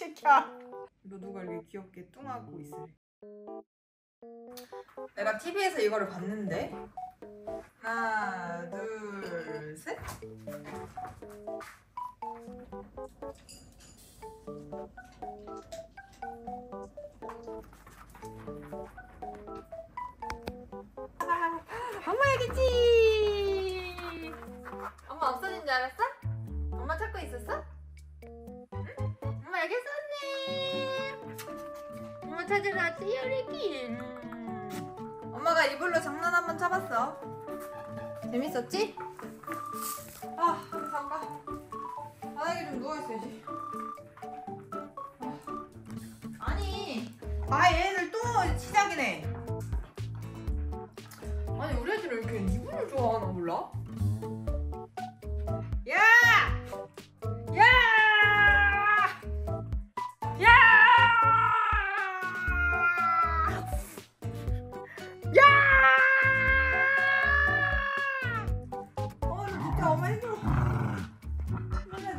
새끼야. 너 누가 이렇게 귀엽게 뚱하고 있으래. 내가 TV에서 이거를 봤는데. 하나, 둘, 셋. 엄마 여기지. 엄마 없어진 줄 알았어? 엄마 찾고 있었어? 응? 엄마 여기 있었네. 엄마 찾으러 왔지 여기. 엄마가 이불로 장난 한번 쳐봤어. 재밌었지? 아 잠깐 바닥에 좀 누워있어야지. 아니 얘네들 또 시작이네. 아니 우리 애들 왜 이렇게 이불을 좋아하나 몰라? 야! 야! 야! 야! 진짜 엄마 힘들어.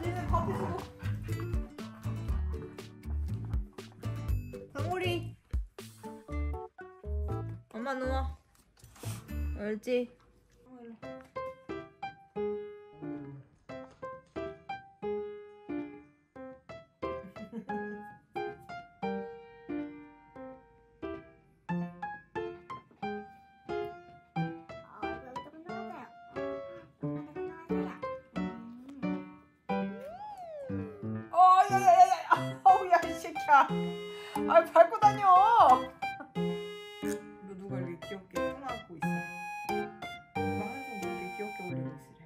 니네 밥해주고. 강우리 엄마 누워. 알지? 야야야야! 어우 야 이 새끼야! 아 밟고 다녀! 너 누가 이렇게 귀엽게 뚱하고 있어? 누가 항상 이렇게 귀엽게 올리고 있으래?